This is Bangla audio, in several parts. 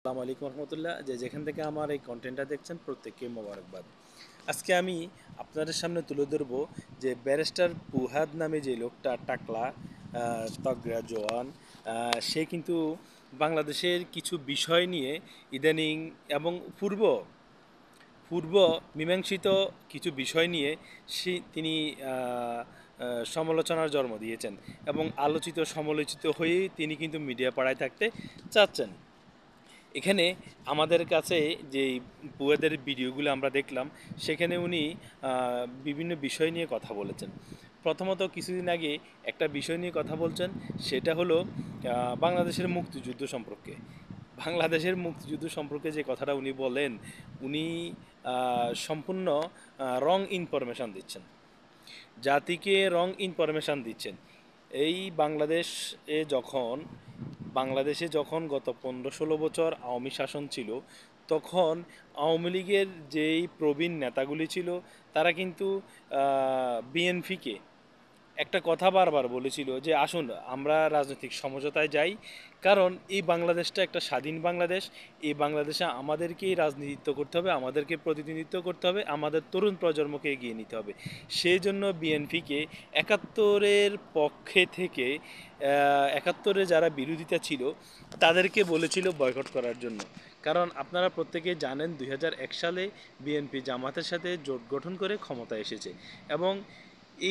আসসালামু আলাইকুম রহমতুল্লাহ। যেখান থেকে আমার এই কন্টেন্টটা দেখছেন প্রত্যেককে মোবারকবাদ। আজকে আমি আপনাদের সামনে তুলে ধরবো যে ব্যারিস্টার ফুহাদ নামে যে লোকটা টাকলা তগড়া জওয়ান, সে কিন্তু বাংলাদেশের কিছু বিষয় নিয়ে ইদানিং এবং পূর্ব পূর্ব মীমাংসিত কিছু বিষয় নিয়ে তিনি সমালোচনার জন্ম দিয়েছেন এবং আলোচিত সমালোচিত হয়েই তিনি কিন্তু মিডিয়া পাড়ায় থাকতে চাচ্ছেন। এখানে আমাদের কাছে যে বুয়েদের ভিডিওগুলো আমরা দেখলাম, সেখানে উনি বিভিন্ন বিষয় নিয়ে কথা বলেছেন। প্রথমত কিছুদিন আগে একটা বিষয় নিয়ে কথা বলছেন, সেটা হলো বাংলাদেশের মুক্তিযুদ্ধ সম্পর্কে। বাংলাদেশের মুক্তিযুদ্ধ সম্পর্কে যে কথাটা উনি বলেন, উনি সম্পূর্ণ রং ইনফরমেশান দিচ্ছেন, জাতিকে রং ইনফরমেশান দিচ্ছেন। এই বাংলাদেশে যখন গত 15-16 বছর আওয়ামী শাসন ছিল, তখন আওয়ামী লীগের যেই প্রবীণ নেতাগুলি ছিল, তারা কিন্তু বিএনপিকে একটা কথা বারবার বলেছিল যে আসুন আমরা রাজনৈতিক সমঝোতায় যাই, কারণ এই বাংলাদেশটা একটা স্বাধীন বাংলাদেশ। এই বাংলাদেশে আমাদেরকেই রাজনীতিত্ব করতে হবে, আমাদেরকে প্রতিনিধিত্ব করতে হবে, আমাদের তরুণ প্রজন্মকে এগিয়ে নিতে হবে। সেই জন্য বিএনপিকে একাত্তরের পক্ষে থেকে একাত্তরে যারা বিরোধিতা ছিল তাদেরকে বলেছিল বয়কট করার জন্য। কারণ আপনারা প্রত্যেকে জানেন 2001 সালে বিএনপি জামাতের সাথে জোট গঠন করে ক্ষমতায় এসেছে, এবং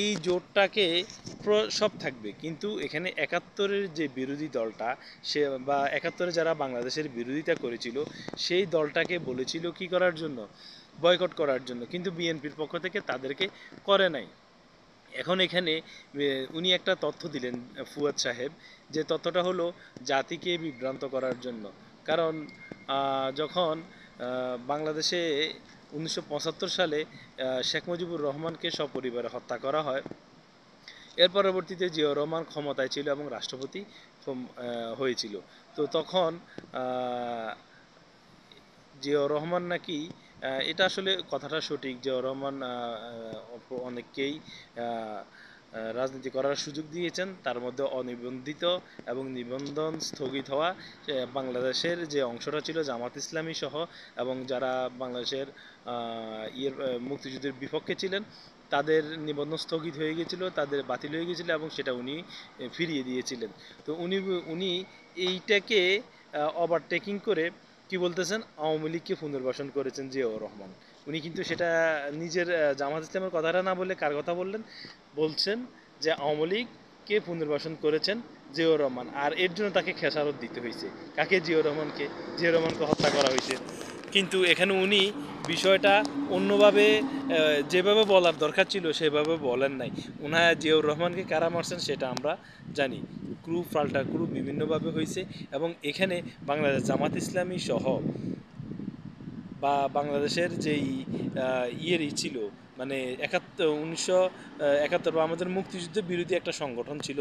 এই জোটটাকে সব থাকবে, কিন্তু এখানে একাত্তরের যে বিরোধী দলটা, সে বা একাত্তরে যারা বাংলাদেশের বিরোধিতা করেছিল, সেই দলটাকে বলেছিল কি করার জন্য, বয়কট করার জন্য, কিন্তু বিএনপির পক্ষ থেকে তাদেরকে করে নাই। এখন এখানে উনি একটা তথ্য দিলেন, ফুয়াদ সাহেব, যে তথ্যটা হলো জাতিকে বিভ্রান্ত করার জন্য। কারণ যখন বাংলাদেশে 1975 সালে শেখ মুজিবুর রহমানকে সপরিবারে হত্যা করা হয়, এর পরবর্তীতে জিয়াউর রহমান ক্ষমতায় ছিল এবং রাষ্ট্রপতি হয়েছিল। তো তখন জিয়াউর রহমান নাকি, এটা আসলে কথাটা সঠিক, জিয়াউর রহমান অনেককেই রাজনীতি করার সুযোগ দিয়েছেন, তার মধ্যে অনিবন্ধিত এবং নিবন্ধন স্থগিত হওয়া বাংলাদেশের যে অংশটা ছিল জামাত ইসলামী সহ, এবং যারা বাংলাদেশের মুক্তিযুদ্ধের বিপক্ষে ছিলেন, তাদের নিবন্ধন স্থগিত হয়ে গিয়েছিল, তাদের বাতিল হয়ে গিয়েছিল, এবং সেটা উনি ফিরিয়ে দিয়েছিলেন। তো উনি এইটাকে ওভারটেকিং করে কি বলতেছেন, আওয়ামী লীগকে পুনর্বাসন করেছেন জিয়াউর রহমান। উনি কিন্তু সেটা নিজের জামাত ইসলামের কথাটা না বললে কার কথা বলছেন যে আওয়ামী লীগকে পুনর্বাসন করেছেন জিয়াউর রহমান, আর এর জন্য তাকে খেসারত দিতে হয়েছে। কাকে? জিয়াউর রহমানকে। জিয়াউর রহমানকে হত্যা করা হয়েছে। কিন্তু এখানে উনি বিষয়টা অন্যভাবে, যেভাবে বলার দরকার ছিল সেভাবে বলেন নাই। উনার জিয়াউর রহমানকে কারা মারছেন সেটা আমরা জানি, ক্রু পাল্টা ক্রু বিভিন্নভাবে হয়েছে, এবং এখানে বাংলাদেশ জামাত ইসলামী সহ বা বাংলাদেশের যেই ইয়েরই ছিল, মানে 1971 বা আমাদের মুক্তিযুদ্ধের বিরোধী একটা সংগঠন ছিল,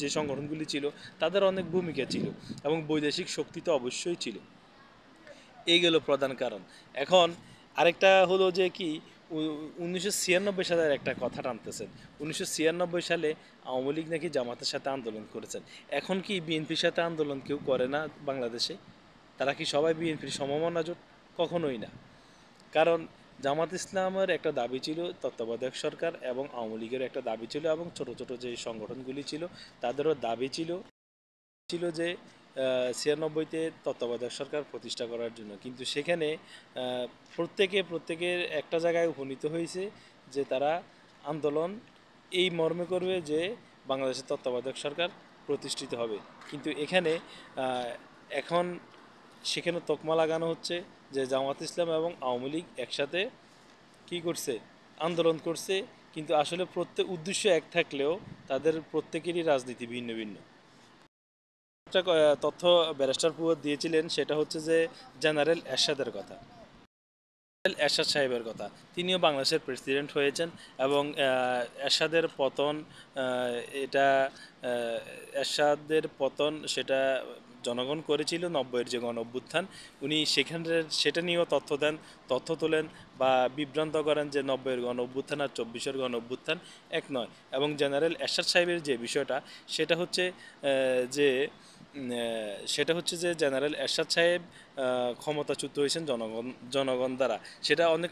যে সংগঠনগুলি ছিল তাদের অনেক ভূমিকা ছিল, এবং বৈদেশিক শক্তি তো অবশ্যই ছিল। এই গেল প্রধান কারণ। এখন আরেকটা হলো যে কি, 1996 সালের একটা কথা টানতেছেন। 1996 সালে আওয়ামী লীগ নাকি জামাতের সাথে আন্দোলন করেছেন। এখন কি বিএনপির সাথে আন্দোলন কেউ করে না বাংলাদেশে? তারা কি সবাই বিএনপির সমমনা জোট? কখনোই না। কারণ জামাত ইসলামের একটা দাবি ছিল তত্ত্বাবধায়ক সরকার, এবং আওয়ামী লীগের একটা দাবি ছিল, এবং ছোট ছোট যে সংগঠনগুলি ছিল তাদেরও দাবি ছিল যে 96-তে তত্ত্বাবধায়ক সরকার প্রতিষ্ঠা করার জন্য। কিন্তু সেখানে প্রত্যেকের একটা জায়গায় উপনীত হয়েছে যে তারা আন্দোলন এই মর্মে করবে যে বাংলাদেশের তত্ত্বাবধায়ক সরকার প্রতিষ্ঠিত হবে। কিন্তু এখানে এখন সেখানে তকমা লাগানো হচ্ছে যে জামাত ইসলাম এবং আওয়ামী লীগ একসাথে কী করছে, আন্দোলন করছে। কিন্তু আসলে প্রত্যেক উদ্দেশ্য এক থাকলেও তাদের প্রত্যেকেরই রাজনীতি ভিন্ন ভিন্ন। একটা তথ্য ব্যারিস্টার ফুয়াদ দিয়েছিলেন, সেটা হচ্ছে যে জেনারেল এরশাদের কথা, এরশাদ সাহেবের কথা। তিনিও বাংলাদেশের প্রেসিডেন্ট হয়েছেন, এবং এরশাদের পতন, এটা এরশাদের পতন সেটা জনগণ করেছিল 90-এর যে গণ অভ্যুত্থান। উনি সেটা নিয়েও তথ্য তোলেন বা বিভ্রান্ত করেন যে 90-এর গণ অভ্যুত্থান আর 24-এর গণ অভ্যুত্থান এক নয়। এবং জেনারেল এরশাদ সাহেবের যে বিষয়টা, সেটা হচ্ছে যে সেটা হচ্ছে যে জেনারেল এরশাদ সাহেব ক্ষমতাচ্যুত হয়েছেন জনগণ দ্বারা। সেটা অনেক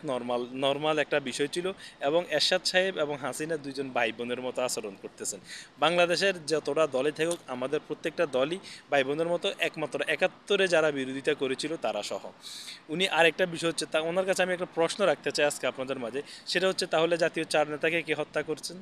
নর্মাল একটা বিষয় ছিল, এবং এরশাদ সাহেব এবং হাসিনা দুইজন ভাই বোনের মতো আচরণ করতেছেন। বাংলাদেশের যতটা দলই থাকুক, আমাদের প্রত্যেকটা দলই ভাই বোনের মতো, একমাত্র ৭১-এ যারা বিরোধিতা করেছিল তারা সহ। উনি আরেকটা বিষয় হচ্ছে, ওনার কাছে আমি একটা প্রশ্ন রাখতে চাই আজকে আপনাদের মাঝে। সেটা হচ্ছে, তাহলে জাতীয় চার নেতাকে কে হত্যা করছেন?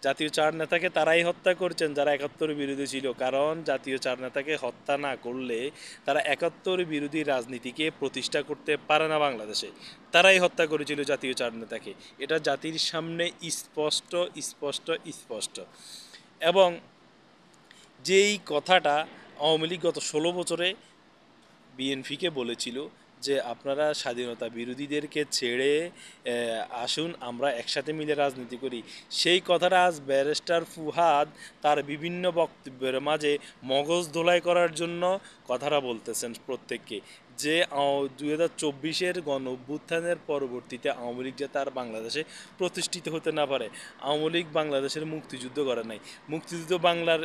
জাতীয় চার নেতাকে তারাই হত্যা করছেন যারা ৭১ বিরোধী ছিল, কারণ জাতীয় চার নেতাকে হত্যা না করলে তারা ৭১ বিরোধী রাজনীতিকে প্রতিষ্ঠা করতে পারে না বাংলাদেশে। তারাই হত্যা করেছিল জাতীয় চার নেতাকে। এটা জাতির সামনে স্পষ্ট স্পষ্ট স্পষ্ট। এবং যেই কথাটা আওয়ামী লীগ গত ১৬ বছরে বিএনপিকে বলেছিল যে আপনারা স্বাধীনতা বিরোধীদেরকে ছেড়ে আসুন, আমরা একসাথে মিলে রাজনীতি করি, সেই কথাটা আজ ব্যারিস্টার ফুহাদ তার বিভিন্ন বক্তব্যের মাঝে মগজ ধোলাই করার জন্য কথাটা বলতেছেন প্রত্যেককে, যে ২০২৪-এর গণ অভ্যুত্থানের পরবর্তীতে আওয়ামী লীগ যাতে আর বাংলাদেশে প্রতিষ্ঠিত হতে না পারে। আওয়ামী লীগ বাংলাদেশের মুক্তিযুদ্ধ করে নাই। মুক্তিযুদ্ধ বাংলার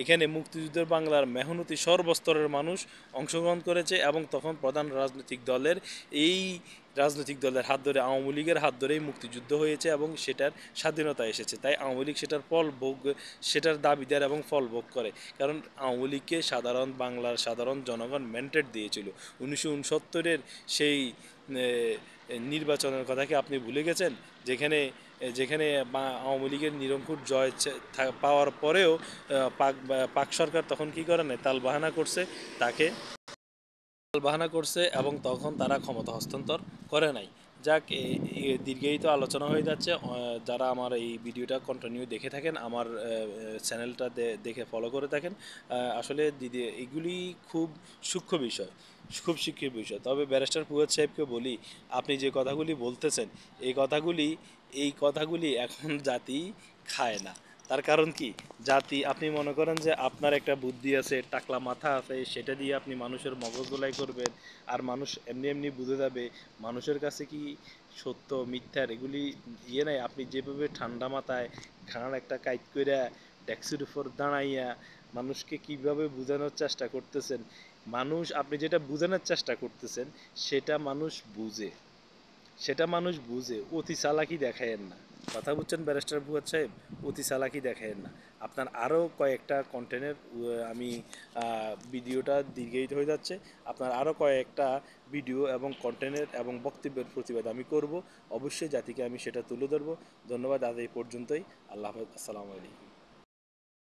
এখানে মুক্তিযুদ্ধের বাংলার মেহনতি সর্বস্তরের মানুষ অংশগ্রহণ করেছে, এবং তখন প্রধান রাজনৈতিক দলের হাত ধরে, আওয়ামী লীগের হাত ধরেই মুক্তিযুদ্ধ হয়েছে এবং সেটার স্বাধীনতা এসেছে। তাই আওয়ামী লীগ সেটার দাবিদার এবং ফল ভোগ করে। কারণ আওয়ামী লীগকে বাংলার সাধারণ জনগণ ম্যান্ডেট দিয়েছিল। ১৯৬৯-এর সেই নির্বাচনের কথা কি আপনি ভুলে গেছেন? যেখানে যেখানে আওয়ামী লীগের নিরঙ্কুশ জয় পাওয়ার পরেও পাক সরকার তখন কি করে নাই, তালবাহানা করছে এবং তখন তারা ক্ষমতা হস্তান্তর করে নাই। যাক, দীর্ঘায়িত আলোচনা হয়ে যাচ্ছে। যারা আমার এই ভিডিওটা কন্টিনিউ দেখে থাকেন, আমার চ্যানেলটা দেখে ফলো করে থাকেন, আসলে দিদি এগুলি খুব সূক্ষ্ম বিষয়, খুব সূক্ষ্ম বিষয়। তবে ব্যারিস্টার ফুয়াদ সাহেবকে বলি, আপনি যে কথাগুলি বলতেছেন, এই কথাগুলি এখন জাতি খায় না। তার কারণ কি? আপনি মনে করেন যে আপনার একটা বুদ্ধি আছে, টাকলা মাথা আছে, সেটা দিয়ে আপনি মানুষের মগজ ধোলাই করবেন, আর মানুষ এমনি এমনি বুঝে যাবে। মানুষের কাছে কি সত্য মিথ্যার এগুলি নাই। আপনি যেভাবে ঠান্ডা মাথায় খান একটা কাইট কইরা ডেস্কের উপর দাঁড়াইয়া মানুষকে কিভাবে বোঝানোর চেষ্টা করতেছেন, আপনি যেটা বোঝানোর চেষ্টা করতেছেন সেটা মানুষ বুঝে। অতি চালাকি দেখায়েন না। কথা বুঝছেন ব্যারিস্টার ফুয়াদ সাহেব? অতি চালাকি দেখায়েন না। আপনার আরও কয়েকটা কন্টেন্টের, আমি ভিডিওটা দীর্ঘায়িত হয়ে যাচ্ছে, আপনার আরও কয়েকটা ভিডিও এবং কন্টেন্টের এবং বক্তব্যের প্রতিবাদ আমি করব। অবশ্যই জাতিকে আমি সেটা তুলে ধরবো। ধন্যবাদ, আজ এই পর্যন্তই। আল্লাহ হাফেজ, আসসালামু আলাইকুম।